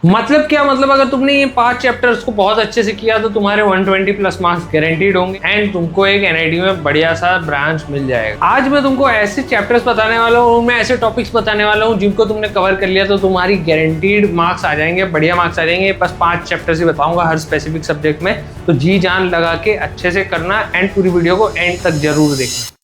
मतलब क्या, मतलब अगर तुमने ये 5 चैप्टर्स को बहुत अच्छे से किया तो तुम्हारे 120 प्लस मार्क्स गारंटीड होंगे एंड तुमको एक एनआईटी में बढ़िया सा ब्रांच मिल जाएगा। आज मैं तुमको ऐसे चैप्टर्स बताने वाला हूँ, मैं ऐसे टॉपिक्स बताने वाला हूँ जिनको तुमने कवर कर लिया तो तुम्हारी गारंटीड मार्क्स आ जाएंगे, बढ़िया मार्क्स आ जाएंगे। बस 5 चैप्टर्स ही बताऊंगा हर स्पेसिफिक सब्जेक्ट में, तो जी जान लगा के अच्छे से करना एंड पूरी वीडियो को एंड तक जरूर देखना।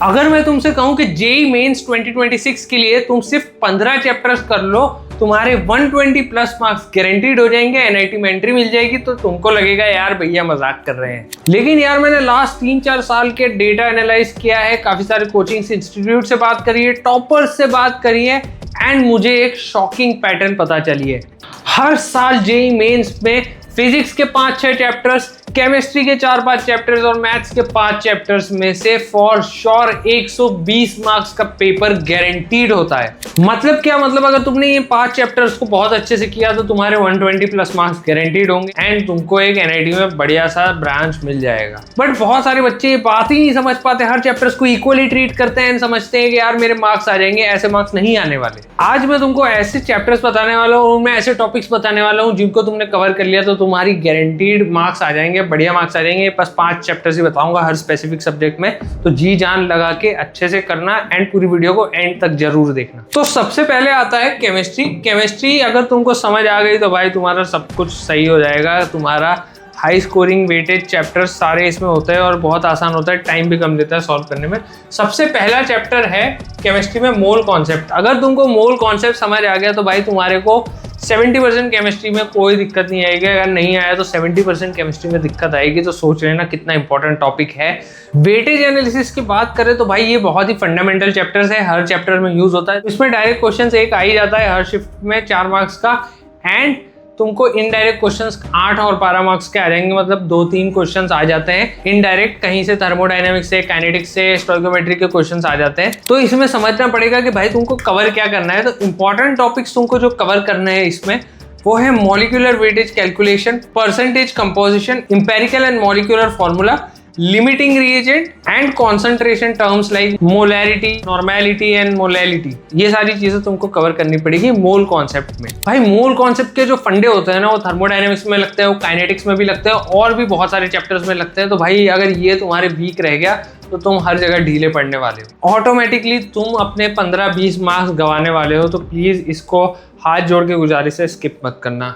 अगर मैं तुमसे कहूं कि जेईई मेंस 2026 के लिए तुम सिर्फ 15 चैप्टर्स कर लो, तुम्हारे 120 प्लस मार्क्स गारंटीड हो जाएंगे, एनआईटी में एंट्री मिल जाएगी, तो तुमको लगेगा यार भैया मजाक कर रहे हैं। लेकिन यार मैंने लास्ट 3-4 साल के डेटा एनालाइज किया है, काफी सारे कोचिंग इंस्टीट्यूट से बात करी है, टॉपर्स से बात करी है एंड मुझे एक शॉकिंग पैटर्न पता चली है। हर साल जेईई मेंस में फिजिक्स के 5-6 चैप्टर्स, केमिस्ट्री के 4-5 चैप्टर्स और मैथ्स के 5 चैप्टर्स में से फॉर श्योर 120 मार्क्स का पेपर गारंटीड होता है। मतलब क्या, मतलब अगर तुमने ये 5 चैप्टर्स को बहुत अच्छे से किया तो तुम्हारे 120 प्लस मार्क्स गारंटीड होंगे एंड तुमको एक एनआईटी में बढ़िया सा ब्रांच मिल जाएगा। बट बहुत सारे बच्चे ये बात ही नहीं समझ पाते, हर चैप्टर्स को इक्वली ट्रीट करते हैं, समझते हैं कि यार मेरे मार्क्स आ जाएंगे। ऐसे मार्क्स नहीं आने वाले। आज मैं तुमको ऐसे चैप्टर्स बताने वाला हूँ, मैं ऐसे टॉपिक्स बताने वाला हूँ जिनको तुमने कवर कर लिया तो तुम्हारी गारंटीड मार्क्स आ जाएंगे, बढ़िया मार्क्स आ जाएंगे। बस 5 चैप्टर्स ही बताऊंगा हर स्पेसिफिक सब्जेक्ट में, तो जी जान लगा के अच्छे से करना एंड पूरी वीडियो को एंड तक जरूर देखना। तो सबसे पहले आता है केमिस्ट्री। केमिस्ट्री अगर तुमको समझ आ गई तो भाई तुम्हारा सब कुछ सही हो जाएगा। तुम्हारा हाई स्कोरिंग वेटेज चैप्टर्स सारे इसमें होते हैं और बहुत आसान होता है, टाइम भी कम लेता है सॉल्व करने में। सबसे पहला चैप्टर है केमिस्ट्री में मोल कॉन्सेप्ट। अगर तुमको मोल कॉन्सेप्ट समझ आ गया तो भाई तुम्हारे को 70% केमिस्ट्री में कोई दिक्कत नहीं आएगी। अगर नहीं आया तो 70% केमिस्ट्री में दिक्कत आएगी, तो सोच लेना कितना इंपॉर्टेंट टॉपिक है। वेटेज एनालिसिस की बात करें तो भाई ये बहुत ही फंडामेंटल चैप्टर्स है, हर चैप्टर में यूज होता है। इसमें डायरेक्ट क्वेश्चन एक आ ही जाता है हर शिफ्ट में 4 मार्क्स का एंड तुमको इनडायरेक्ट क्वेश्चंस 8 और 12 मार्क्स के आ जाएंगे, मतलब 2-3 क्वेश्चंस आ जाते हैं इनडायरेक्ट, कहीं से थर्मोडायनेमिक्स से, काइनेटिक्स से, स्टोइकोमेट्री के क्वेश्चंस आ जाते हैं। तो इसमें समझना पड़ेगा कि भाई तुमको कवर क्या करना है। तो इंपॉर्टेंट टॉपिक्स तुमको जो कवर करने हैं इसमें वो है molecular weightage calculation, percentage composition, empirical and molecular formula, limiting reagent and concentration terms like molarity, normality and molality. ये सारी चीजें तुमको कवर करनी पड़ेगी मोल कॉन्सेप्ट में। भाई मोल कॉन्सेप्ट के जो फंडे होते हैं ना, वो थर्मोडायनेमिक्स में लगते हैं, वो काइनेटिक्स में भी लगते हैं और भी बहुत सारे चैप्टर्स में लगते हैं। तो भाई अगर ये तुम्हारे वीक रह गया तो तुम हर जगह ढीले पड़ने वाले हो, ऑटोमेटिकली तुम अपने 15-20 मार्क्स गंवाने वाले हो। तो प्लीज इसको हाथ जोड़ के गुजारिश है, स्किप मत करना।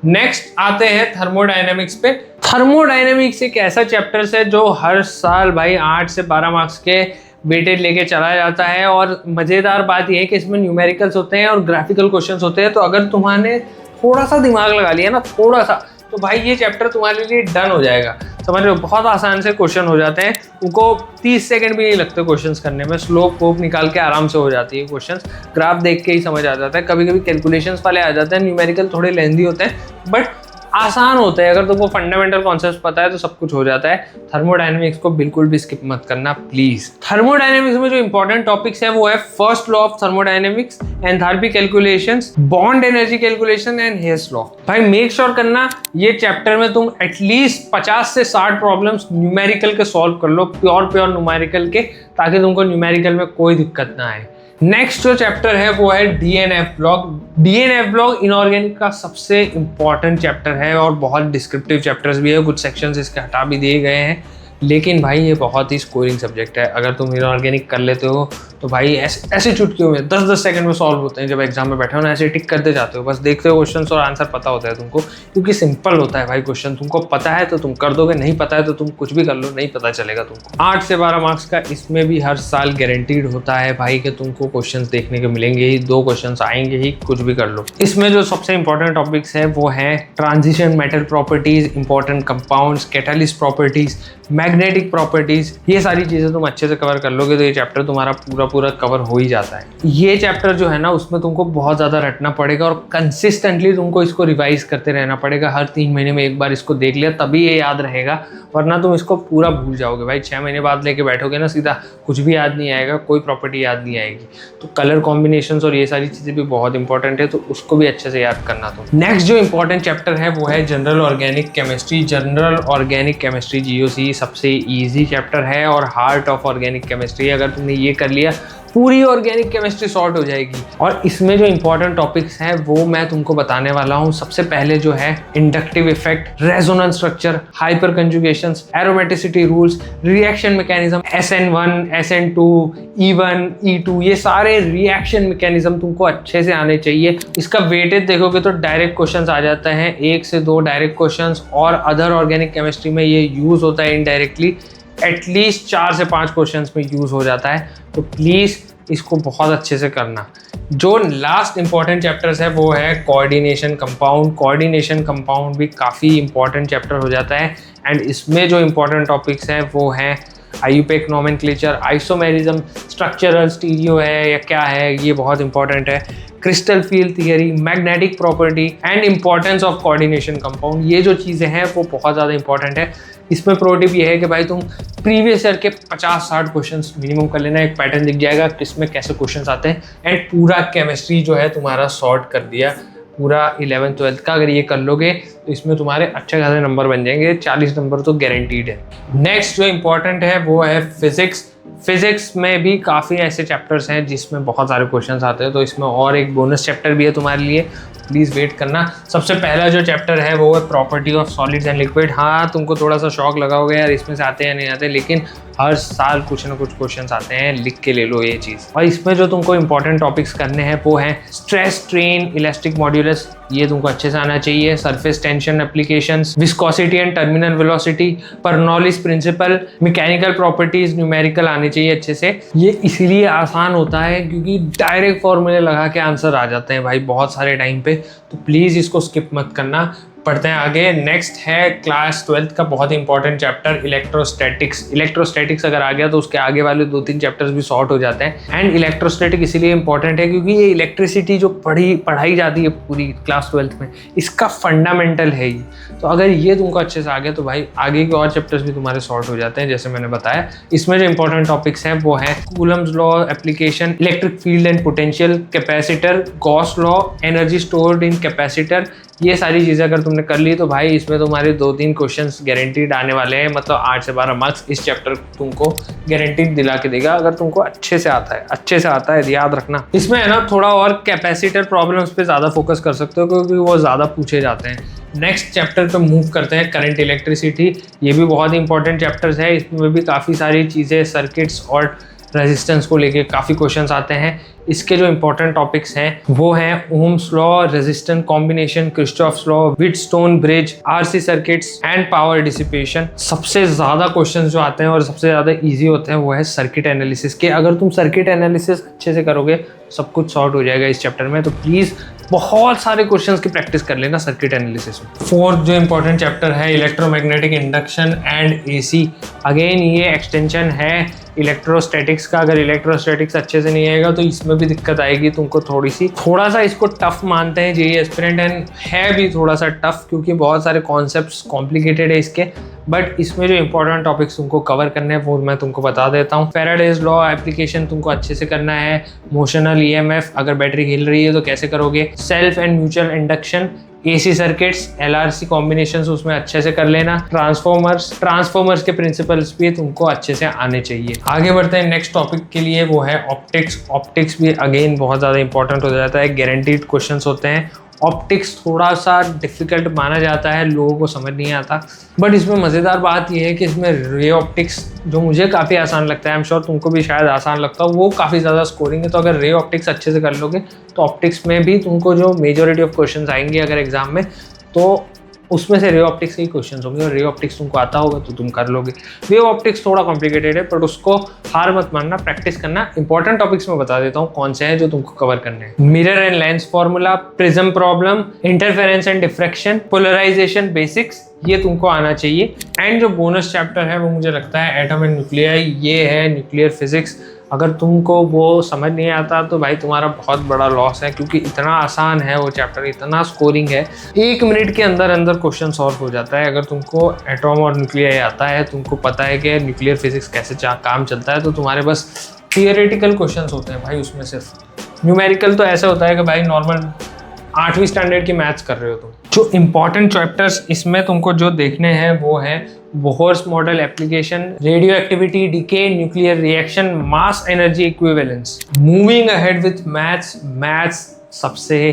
नेक्स्ट आते हैं थर्मोडायनेमिक्स पे। थर्मोडायनेमिक्स एक ऐसा चैप्टर है जो हर साल भाई 8 से 12 मार्क्स के वेटेज लेके चला जाता है और मजेदार बात यह है कि इसमें न्यूमेरिकल्स होते हैं और ग्राफिकल क्वेश्चंस होते हैं। तो अगर तुम्हारे थोड़ा सा दिमाग लगा लिया ना, थोड़ा सा, तो भाई ये चैप्टर तुम्हारे लिए डन हो जाएगा। समझ रहे हो, बहुत आसान से क्वेश्चन हो जाते हैं, उनको 30 सेकंड भी नहीं लगते क्वेश्चंस करने में। स्लोप वोप निकाल के आराम से हो जाती है क्वेश्चंस, ग्राफ देख के ही समझ आ जाता है। कभी कभी कैलकुलेशंस वाले आ जाते हैं, न्यूमेरिकल थोड़े लेंथी होते हैं बट आसान होता है। अगर तुमको फंडामेंटल कॉन्सेप्ट पता है तो सब कुछ हो जाता है। थर्मोडायनेमिक्स को बिल्कुल भी स्किप मत करना प्लीज। थर्मोडायनेमिक्स में जो इंपॉर्टेंट टॉपिक्स है वो है first law of thermodynamics, enthalpy calculations, bond energy calculation and Hess law. भाई मेक श्योर करना ये चैप्टर में तुम एटलीस्ट 50 से 60 प्रॉब्लम्स न्यूमेरिकल के सॉल्व कर लो, प्योर न्यूमेरिकल के, ताकि तुमको न्यूमेरिकल में कोई दिक्कत ना आए। नेक्स्ट जो चैप्टर है वो है DNF block. DNF block inorganic का सबसे इंपॉर्टेंट चैप्टर है और बहुत डिस्क्रिप्टिव चैप्टर्स भी है, कुछ सेक्शंस इसके हटा भी दिए गए हैं, लेकिन भाई ये बहुत ही स्कोरिंग सब्जेक्ट है। अगर तुम इनऑर्गेनिक कर लेते हो तो भाई ऐसे चुटकियों में 10-10 सेकंड में सॉल्व होते हैं। जब एग्जाम में बैठे हो ना, ऐसे टिक करते जाते हो, बस देखते हो क्वेश्चन और आंसर पता होता है तुमको, क्योंकि सिंपल होता है भाई क्वेश्चन। तुमको पता है तो तुम कर दोगे, नहीं पता है तो तुम कुछ भी कर लो, नहीं पता चलेगा तुमको। 8 से 12 मार्क्स का इसमें भी हर साल गारंटीड होता है भाई कि तुमको क्वेश्चन देखने को मिलेंगे ही, 2 क्वेश्चन आएंगे ही, कुछ भी कर लो। इसमें जो सबसे इंपॉर्टेंट टॉपिक्स है वो है transition metal properties, important compounds, catalyst properties, magnetic properties. ये सारी चीजें तुम अच्छे से कवर कर लोगे तो ये चैप्टर तुम्हारा पूरा कवर हो ही जाता है। ये चैप्टर जो है ना, उसमें तुमको बहुत ज्यादा रटना पड़ेगा और कंसिस्टेंटली तुमको इसको रिवाइज करते रहना पड़ेगा। हर 3 महीने में एक बार इसको देख लिया तभी ये याद रहेगा, वरना तुम इसको पूरा भूल जाओगे भाई। 6 महीने बाद लेके बैठोगे ना, सीधा कुछ भी याद नहीं आएगा, कोई प्रॉपर्टी याद नहीं आएगी। तो कलर कॉम्बिनेशंस और ये सारी चीजें भी बहुत इंपॉर्टेंट है, तो उसको भी अच्छे से याद करना। तो नेक्स्ट जो इंपॉर्टेंट चैप्टर है वो है general organic chemistry. General organic chemistry GOC सबसे ईजी चैप्टर है और हार्ट ऑफ ऑर्गेनिक केमिस्ट्री। अगर तुमने ये कर लिया पूरी ऑर्गेनिक केमिस्ट्री सॉर्ट हो जाएगी। और इसमें जो इंपॉर्टेंट टॉपिक्स हैं वो मैं तुमको बताने वाला हूँ। सबसे पहले जो है inductive effect, resonance structure, hyper conjugations, aromaticity rules, reaction mechanism, SN1, SN2, E1, E2, ये सारे रिएक्शन मैकेनिज्म तुमको अच्छे से आने चाहिए। इसका वेटेज देखोगे तो डायरेक्ट क्वेश्चंस आ जाते हैं, 1 से 2 डायरेक्ट क्वेश्चंस, और अदर ऑर्गेनिक केमिस्ट्री में ये यूज होता है इनडायरेक्टली, एटलीस्ट 4 से 5 क्वेश्चंस में यूज हो जाता है। तो प्लीज़ इसको बहुत अच्छे से करना। जो लास्ट इंपॉर्टेंट चैप्टर्स है वो है कोऑर्डिनेशन कंपाउंड। कोऑर्डिनेशन कंपाउंड भी काफ़ी इंपॉर्टेंट चैप्टर हो जाता है, एंड इसमें जो इंपॉर्टेंट टॉपिक्स हैं वो हैं IUPAC nomenclature, isomerism, structural stereo है या क्या है, ये बहुत इंपॉर्टेंट है, crystal field theory, magnetic property and importance of coordination compound. ये जो चीज़ें हैं वो बहुत ज़्यादा इंपॉर्टेंट है। इसमें प्रो टिप ये है कि भाई तुम प्रीवियस ईयर के 50-60 क्वेश्चंस मिनिमम कर लेना, एक पैटर्न दिख जाएगा किसमें कैसे क्वेश्चंस आते हैं, एंड पूरा केमिस्ट्री जो है तुम्हारा सॉर्ट कर दिया पूरा 11th-12th का। अगर ये कर लोगे तो इसमें तुम्हारे अच्छे खासे नंबर बन जाएंगे, 40 नंबर तो गारंटीड है। नेक्स्ट जो इंपॉर्टेंट है वो है फिजिक्स। फिजिक्स में भी काफ़ी ऐसे चैप्टर्स हैं जिसमें बहुत सारे क्वेश्चंस आते हैं, तो इसमें और एक बोनस चैप्टर भी है तुम्हारे लिए, प्लीज़ वेट करना। सबसे पहला जो चैप्टर है वो है property of solids and liquid. हाँ, तुमको थोड़ा सा शौक लगा होगा यार इसमें से आते हैं या नहीं आते, लेकिन हर साल कुछ ना कुछ क्वेश्चंस आते हैं, लिख के ले लो ये चीज़। और इसमें जो तुमको इंपॉर्टेंट टॉपिक्स करने हैं वो हैं स्ट्रेस, स्ट्रेन, इलास्टिक मॉड्यूलस, ये तुमको अच्छे से आना चाहिए, surface tension applications, viscosity and terminal velocity, Bernoulli's principle, mechanical properties, numerical आने चाहिए अच्छे से। ये इसलिए आसान होता है क्योंकि डायरेक्ट फॉर्मूले लगा के आंसर आ जाते हैं भाई बहुत सारे टाइम पे, तो प्लीज़ इसको स्किप मत करना। पढ़ते हैं आगे। नेक्स्ट है क्लास 12th का बहुत इंपॉर्टेंट चैप्टर इलेक्ट्रोस्टैटिक्स। इलेक्ट्रोस्टैटिक्स अगर आ गया तो उसके आगे वाले 2-3 चैप्टर्स भी सॉर्ट हो जाते हैं। एंड इलेक्ट्रोस्टैटिक इसीलिए इंपॉर्टेंट है क्योंकि ये इलेक्ट्रिसिटी जो पढ़ाई जाती है पूरी क्लास 12th में, इसका फंडामेंटल है ये। तो अगर ये तुमको अच्छे से आ गया तो भाई आगे के और चैप्टर्स भी तुम्हारे सॉर्ट हो जाते हैं, जैसे मैंने बताया। इसमें जो इंपॉर्टेंट टॉपिक्स हैं वो है Coulomb's law application, electric field and potential, capacitor, Gauss law, energy stored in capacitor. ये सारी चीज़ें अगर तुमने कर ली तो भाई इसमें तुम्हारे 2-3 क्वेश्चंस गारंटीड आने वाले हैं, मतलब 8 से 12 मार्क्स इस चैप्टर तुमको गारंटीड दिला के देगा अगर तुमको अच्छे से आता है, याद रखना। इसमें है ना थोड़ा और कैपेसिटर प्रॉब्लम्स पे ज़्यादा फोकस कर सकते हो क्योंकि वो ज़्यादा पूछे जाते हैं। नेक्स्ट चैप्टर पे मूव करते हैं, करंट इलेक्ट्रिसिटी। ये भी बहुत इंपॉर्टेंट चैप्टर्स है, इसमें भी काफ़ी सारी चीज़ें सर्किट्स और रेजिस्टेंस को लेके काफ़ी क्वेश्चंस आते हैं। इसके जो इंपॉर्टेंट टॉपिक्स हैं वो हैं Ohm's law, resistance combination, Kirchhoff's law, Wheatstone bridge, RC circuits and power dissipation. सबसे ज़्यादा क्वेश्चंस जो आते हैं और सबसे ज़्यादा इजी होते हैं वो है सर्किट एनालिसिस के। अगर तुम सर्किट एनालिसिस अच्छे से करोगे सब कुछ सॉर्ट हो जाएगा इस चैप्टर में, तो प्लीज़ बहुत सारे क्वेश्चंस की प्रैक्टिस कर लेना सर्किट एनालिसिस में। फोर्थ जो इंपॉर्टेंट चैप्टर है electromagnetic induction and AC. Again ये एक्सटेंशन है इलेक्ट्रोस्टैटिक्स का। अगर इलेक्ट्रोस्टैटिक्स अच्छे से नहीं आएगा तो इसमें भी दिक्कत आएगी तुमको थोड़ा सा इसको टफ मानते हैं जेईई एस्पिरेंट, एंड है भी थोड़ा सा टफ क्योंकि बहुत सारे कॉन्सेप्ट्स कॉम्प्लिकेटेड है इसके, बट इसमें जो इंपॉर्टेंट टॉपिक्स तुमको कवर करने हैं वो मैं तुमको बता देता हूँ। फैराडेज लॉ एप्लीकेशन तुमको अच्छे से करना है, मोशनल ईएमएफ, अगर बैटरी हिल रही है तो कैसे करोगे, self and mutual induction, AC circuits, LRC combinations उसमें अच्छे से कर लेना, ट्रांसफॉर्मर्स के प्रिंसिपल्स भी तुमको अच्छे से आने चाहिए। आगे बढ़ते हैं नेक्स्ट टॉपिक के लिए, वो है ऑप्टिक्स। ऑप्टिक्स भी अगेन बहुत ज़्यादा इंपॉर्टेंट हो जाता है, गारंटीड क्वेश्चंस होते हैं। ऑप्टिक्स थोड़ा सा डिफिकल्ट माना जाता है, लोगों को समझ नहीं आता, बट इसमें मज़ेदार बात यह है कि इसमें रे ऑप्टिक्स जो मुझे काफ़ी आसान लगता है, आई एम श्योर तुमको भी शायद आसान लगता हो, वो काफ़ी ज़्यादा स्कोरिंग है। तो अगर रे ऑप्टिक्स अच्छे से कर लोगे तो ऑप्टिक्स में भी तुमको जो मेजॉरिटी ऑफ क्वेश्चंस आएंगे अगर एग्जाम में, तो उसमें से रे ऑप्टिक्स के ही क्वेश्चंस होंगे, और रे ऑप्टिक्स तुमको आता होगा तो तुम कर लोगे। वेव ऑप्टिक्स थोड़ा कॉम्प्लिकेटेड है, बट उसको हार मत मानना, प्रैक्टिस करना। इंपॉर्टेंट टॉपिक्स में बता देता हूँ कौन से हैं जो तुमको कवर करने हैं। Mirror and lens formula, prism problem, interference and diffraction, polarisation basics, ये तुमको आना चाहिए। एंड जो बोनस चैप्टर है वो मुझे लगता है एटम एंड न्यूक्लियाई, ये है न्यूक्लियर फिजिक्स। अगर तुमको वो समझ नहीं आता तो भाई तुम्हारा बहुत बड़ा लॉस है, क्योंकि इतना आसान है वो चैप्टर, इतना स्कोरिंग है, 1 मिनट के अंदर क्वेश्चन सॉल्व हो जाता है। अगर तुमको एटॉम और न्यूक्लियाई आता है, तुमको पता है कि न्यूक्लियर फिजिक्स कैसे काम चलता है, तो तुम्हारे बस थियोरेटिकल क्वेश्चंस होते हैं भाई उसमें। सिर्फ न्यूमेरिकल तो ऐसा होता है कि भाई नॉर्मल 8वीं स्टैंडर्ड की मैथ्स कर रहे हो तुम। जो इंपॉर्टेंट चैप्टर्स इसमें तुमको जो देखने हैं वो है Bohr's model application, radioactivity, decay, nuclear reaction, mass energy equivalence. Moving ahead with maths सबसे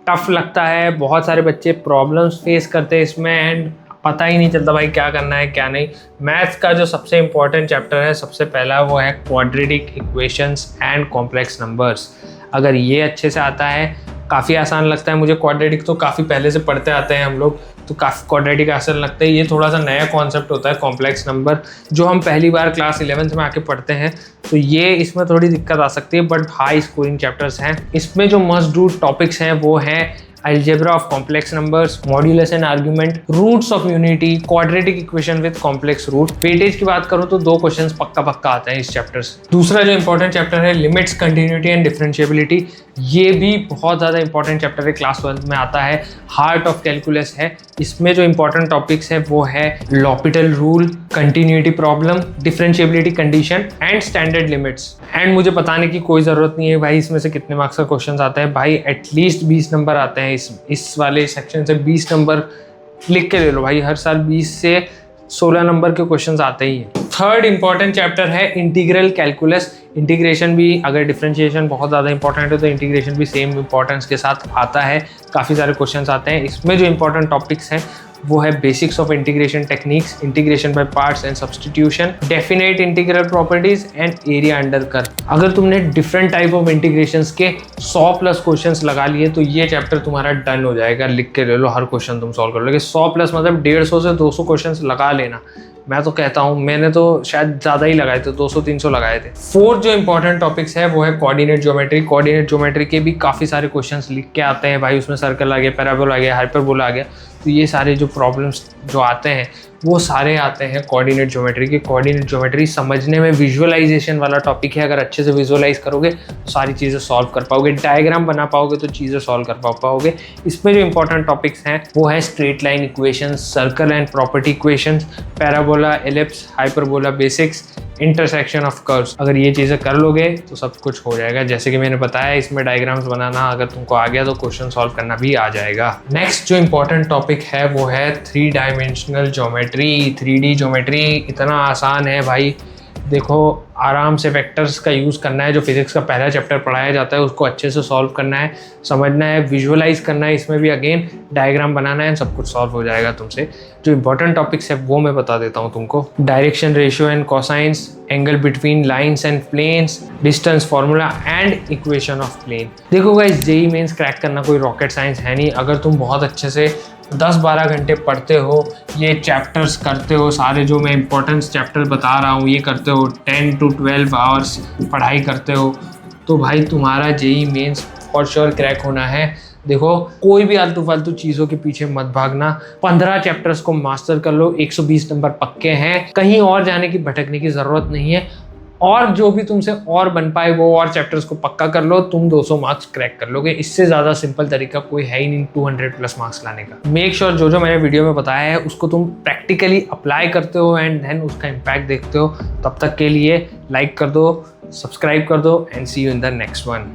टफ लगता है, बहुत सारे बच्चे प्रॉब्लम्स फेस करते हैं इसमें एंड पता ही नहीं चलता भाई क्या करना है क्या नहीं। मैथ्स का जो सबसे इंपॉर्टेंट चैप्टर है सबसे पहला वो है quadratic equations and complex numbers. अगर ये अच्छे से आता है काफ़ी आसान लगता है मुझे। क्वाड्रेटिक तो काफ़ी पहले से पढ़ते आते हैं हम लोग, तो काफ़ी क्वाड्रेटिक आसान लगता है। ये थोड़ा सा नया कॉन्सेप्ट होता है कॉम्प्लेक्स नंबर, जो हम पहली बार क्लास 11th में आके पढ़ते हैं, तो ये इसमें थोड़ी दिक्कत आ सकती है, बट हाई स्कोरिंग चैप्टर्स हैं। इसमें जो मस्ट डू टॉपिक्स हैं वो हैं algebra of complex numbers, modulus and argument, roots of unity, quadratic equation with complex root. Weightage की बात करूं तो 2 क्वेश्चंस पक्का आते हैं इस चैप्टर से। दूसरा जो इंपॉर्टेंट चैप्टर है लिमिट्स, कंटिन्यूटी एंड डिफरेंशिएबिलिटी, ये भी बहुत ज़्यादा इंपॉर्टेंट चैप्टर है, क्लास 12th में आता है, हार्ट ऑफ कैलकुलस है। इसमें जो इंपॉर्टेंट टॉपिक्स है वो है L'Hôpital rule, continuity problem, differentiability condition and standard limits. And मुझे बताने की कोई ज़रूरत नहीं है भाई इसमें से कितने मार्क्स का क्वेश्चन आता है, भाई एटलीस्ट 20 नंबर आते हैं इस वाले सेक्शन से। 20 नंबर लिख के ले लो भाई, हर साल 20 से 16 नंबर के क्वेश्चंस आते ही हैं। थर्ड इंपॉर्टेंट चैप्टर है इंटीग्रल कैलकुलस। इंटीग्रेशन भी, अगर डिफरेंशिएशन बहुत ज़्यादा इंपॉर्टेंट है तो इंटीग्रेशन भी सेम इंपॉर्टेंस के साथ आता है, काफ़ी सारे क्वेश्चंस आते हैं। इसमें जो इंपॉर्टेंट टॉपिक्स हैं वो है basics of integration techniques, integration by parts and substitution, definite integral properties and area under curve. अगर तुमने डिफरेंट टाइप ऑफ इंटीग्रेशंस के 100+ क्वेश्चंस लगा लिए तो ये चैप्टर तुम्हारा डन हो जाएगा, लिख के ले लो, हर क्वेश्चन तुम सॉल्व कर लोगे। 100+ मतलब 150 से 200 क्वेश्चंस लगा लेना। मैं तो कहता हूँ, मैंने तो शायद ज़्यादा ही लगाए थे, 200-300 लगाए थे। फोर्थ जो इंपॉर्टेंट टॉपिक्स है वो है कोऑर्डिनेट ज्योमेट्री। कोऑर्डिनेट ज्योमेट्री के भी काफ़ी सारे क्वेश्चंस लिख के आते हैं भाई, उसमें सर्कल आ गया, पैराबोला आ गया, हाइपरबोला आ गया, तो ये सारे जो प्रॉब्लम्स जो आते हैं वो सारे आते हैं कोऑर्डिनेट ज्योमेट्री के। कोऑर्डिनेट ज्योमेट्री समझने में विजुअलाइजेशन वाला टॉपिक है, अगर अच्छे से विजुअलाइज करोगे तो सारी चीज़ें सॉल्व कर पाओगे, डायग्राम बना पाओगे तो चीज़ें सॉल्व कर पाओगे। इसमें जो इंपॉर्टेंट टॉपिक्स हैं वो है straight line equations, circle and property equations, parabola, ellipse, hyperbola basics, intersection of curves. अगर ये चीज़ें कर लोगे तो सब कुछ हो जाएगा। जैसे कि मैंने बताया, इसमें डायग्राम्स बनाना अगर तुमको आ गया तो क्वेश्चन सॉल्व करना भी आ जाएगा। नेक्स्ट जो इंपॉर्टेंट टॉपिक है वो है 3 डायमेंशनल ज्योमेट्री। 3D ज्योमेट्री इतना आसान है भाई, देखो आराम से वेक्टर्स का यूज़ करना है, जो फिजिक्स का पहला चैप्टर पढ़ाया जाता है उसको अच्छे से सॉल्व करना है, समझना है, विजुअलाइज करना है, इसमें भी अगेन डायग्राम बनाना है, सब कुछ सॉल्व हो जाएगा तुमसे। जो इंपॉर्टेंट टॉपिक्स है वो मैं बता देता हूँ तुमको। Direction ratio and cosines, angle between lines and planes, distance formula and equation of plane. देखो गाइस, जेईई मेंस क्रैक करना कोई रॉकेट साइंस है नहीं। अगर तुम बहुत अच्छे से 10-12 घंटे पढ़ते हो, ये चैप्टर्स करते हो, सारे जो मैं इंपॉर्टेंस चैप्टर बता रहा हूँ ये करते हो, 10 to 12 आवर्स पढ़ाई करते हो, तो भाई तुम्हारा JEE Mains for sure crack होना है। देखो, कोई भी आलतू फालतू चीज़ों के पीछे मत भागना, 15 चैप्टर्स को मास्टर कर लो, 120 नंबर पक्के हैं, कहीं और जाने की भटकने की ज़रूरत नहीं है। और जो भी तुमसे और बन पाए वो और चैप्टर्स को पक्का कर लो, तुम 200 मार्क्स क्रैक कर लोगे। इससे ज़्यादा सिंपल तरीका कोई है ही नहीं 200+ मार्क्स लाने का। मेक श्योर जो मैंने वीडियो में बताया है उसको तुम प्रैक्टिकली अप्लाई करते हो एंड देन उसका इम्पैक्ट देखते हो। तब तक के लिए लाइक कर दो, सब्सक्राइब कर दो and see you in the next one.